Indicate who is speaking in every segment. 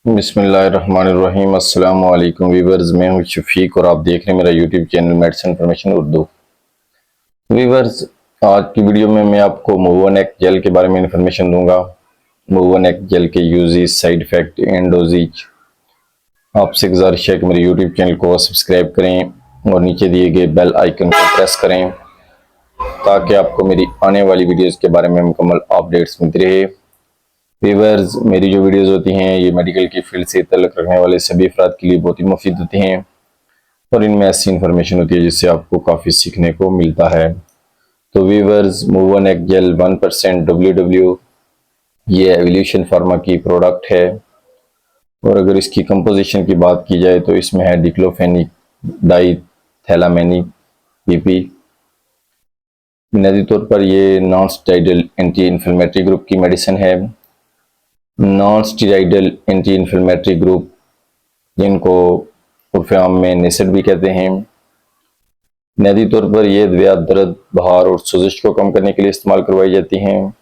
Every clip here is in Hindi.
Speaker 1: बिस्मिल्लाहिर्रहमानिर्रहीम। अस्सलाम वालेकुम वीवर्स, मैं हूं शफीक और आप देख रहे हैं मेरा YouTube channel medicine information Urdu. Viewers, आज की वीडियो में मैं आपको मूवोनेक जेल के बारे में इंफॉर्मेशन दूंगा। मूवोनेक जेल के uses, side effect and dosages. आपसे गुजारिश है कि मेरे यूट्यूब चैनल को सब्सक्राइब करें और नीचे दिए गए बेल आइकन को प्रेस करें ताकि आपको मेरी आने वाली वीडियोज़ के बारे में मुकम्मल अपडेट्स मिलती रहे। व्यूअर्स, मेरी जो वीडियोस होती हैं ये मेडिकल की फील्ड से तल्लुक़ रखने वाले सभी अफराद के लिए बहुत ही मुफीद होती हैं और इनमें ऐसी इन्फॉर्मेशन होती है जिससे आपको काफ़ी सीखने को मिलता है। तो व्यूअर्स, मूवोनेक जेल 1% WW ये एवोल्यूशन फार्मा की प्रोडक्ट है और अगर इसकी कंपोजिशन की बात की जाए तो इसमें है डिक्लोफेनिक डाइथैलामेनिक BP। बुनियादी तौर पर ये non steroidal anti inflammatory group की मेडिसिन है। Non steroidal anti inflammatory group, जिनको उर्फ़ आम में नेसेड भी कहते हैं, बुनियादी तौर पर ये दवाइयाँ दर्द, बुखार और सोजिश को कम करने के लिए इस्तेमाल करवाई जाती हैं।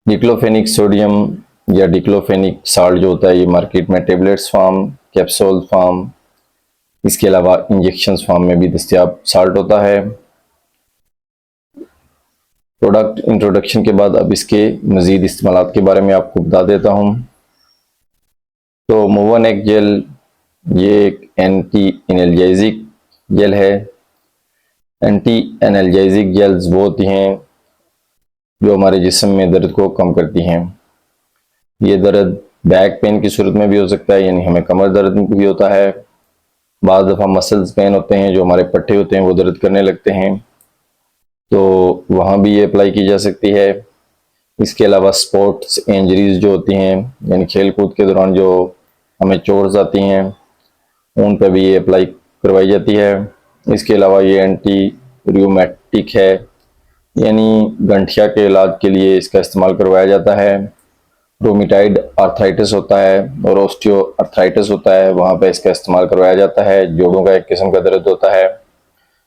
Speaker 1: डिक्लोफेनिक सोडियम या डिक्लोफेनिक साल्ट जो होता है ये मार्केट में टेबलेट्स फॉर्म, कैप्सूल फॉर्म, इसके अलावा इंजेक्शन फॉर्म में भी दस्तयाब साल्ट होता है। प्रोडक्ट इंट्रोडक्शन के बाद अब इसके मज़ीद इस्तेमालात के बारे में आपको बता देता हूँ। तो मूवोनेक जेल ये एक एंटी एनाल्जेसिक जेल है। एंटी एनाल्जेसिक जेल्स वो होती हैं जो हमारे जिस्म में दर्द को कम करती हैं। ये दर्द बैक पेन की सूरत में भी हो सकता है, यानी हमें कमर दर्द भी होता है। बाद दफ़ा मसल्स पेन होते हैं, जो हमारे पट्टे होते हैं वो दर्द करने लगते हैं, तो वहाँ भी ये अप्लाई की जा सकती है। इसके अलावा स्पोर्ट्स इंजरीज जो होती हैं, यानी खेल कूद के दौरान जो हमें चोट्स आती हैं, उन पर भी ये अप्लाई करवाई जाती है। इसके अलावा ये एंटी रूमेटिक है, यानी गंठिया के इलाज के लिए इसका इस्तेमाल करवाया जाता है। रोमेटाइड आर्थराइटिस होता है और ऑस्टियो आर्थराइटिस होता है, वहाँ पे इसका इस्तेमाल करवाया जाता है। जोड़ों का एक किस्म का दर्द होता है,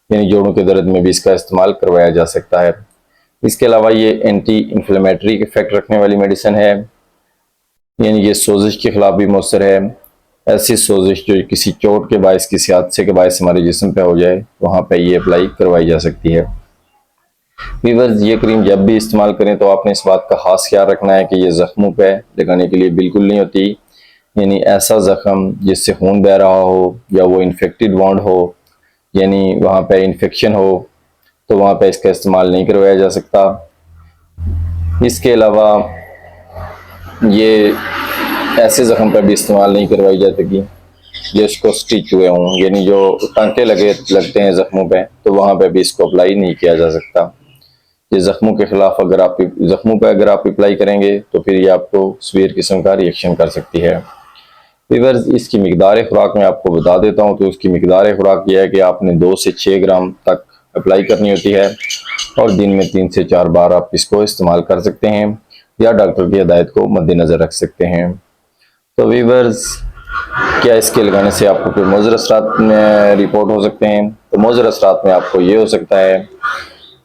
Speaker 1: यानी जोड़ों के दर्द में भी इसका इस्तेमाल करवाया जा सकता है। इसके अलावा ये एंटी इन्फ्लेमेटरी इफेक्ट रखने वाली मेडिसिन है, यानी ये सोजिश के खिलाफ भी मौसर है। ऐसी सोजिश जो किसी चोट के बायस, किसी हादसे के बायस हमारे जिस्म पे हो जाए, वहाँ पे ये अप्लाई करवाई जा सकती है। व्यूअर्स, ये क्रीम जब भी इस्तेमाल करें तो आपने इस बात का खास ख्याल रखना है कि ये ज़ख्मों पे लगाने के लिए बिल्कुल नहीं होती, यानी ऐसा ज़ख्म जिससे खून बह रहा हो या वो इन्फेक्टेड वाउंड हो, यानी वहाँ पे इन्फेक्शन हो, तो वहाँ पे इसका इस्तेमाल नहीं करवाया जा सकता। इसके अलावा ये ऐसे ज़ख्म पर भी इस्तेमाल नहीं करवाई जाती जिसको स्टिच हुए हों, यानी जो टांके लगते हैं ज़ख्मों पे, तो वहाँ पे भी इसको अप्लाई नहीं किया जा सकता। ये ज़ख्मों के खिलाफ ज़ख्मों पर अगर आप अप्लाई करेंगे तो फिर ये आपको सीवियर किस्म का रिएक्शन कर सकती है। व्यूअर्स, इसकी मिकदार खुराक मैं आपको बता देता हूँ। तो उसकी मिकदार खुराक यह है कि आपने 2 से 6 ग्राम तक अप्लाई करनी होती है और दिन में 3 से 4 बार आप इसको इस्तेमाल कर सकते हैं या डॉक्टर की हिदायत को मद्देनज़र रख सकते हैं। तो व्यूअर्स, क्या इसके लगाने से आपको कोई मुज़र असरात में रिपोर्ट हो सकते हैं? तो मुज़र असरात में आपको ये हो सकता है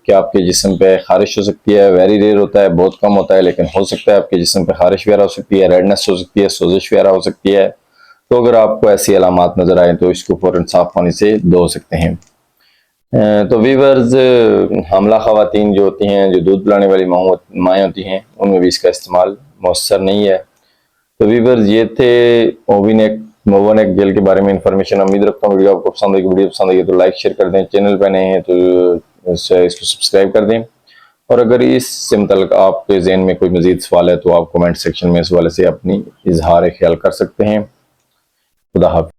Speaker 1: कि आपके जिस्म पे खारिश हो सकती है। वेरी रेयर होता है, बहुत कम होता है, लेकिन हो सकता है आपके जिस्म पे खारिश वगैरह हो सकती है, रेडनेस हो सकती है, सोजिश वगैरह हो सकती है। तो अगर आपको ऐसी अलामात नज़र आए तो इसको फ़ौरन साफ पानी से धो सकते हैं। तो व्यूअर्स, हमला ख़वातीन जो होती हैं, जो दूध पिलाने वाली माएँ होती हैं, उनमें भी इसका इस्तेमाल मौसर नहीं है। तो व्यूअर्स, ये थे मूवोनेक जेल के बारे में इंफॉर्मेशन। उम्मीद रखता हूँ वीडियो आपको पसंद आएगी। वीडियो पसंद आई तो लाइक शेयर कर दें, चैनल पर नए हैं तो इसको सब्सक्राइब कर दें, और अगर इससे मुतल्लिक़ आपके ज़हन में कोई मज़ीद सवाल है तो आप कमेंट सेक्शन में इस हवाले से अपनी इजहार ख्याल कर सकते हैं। खुदा हाफ़िज़।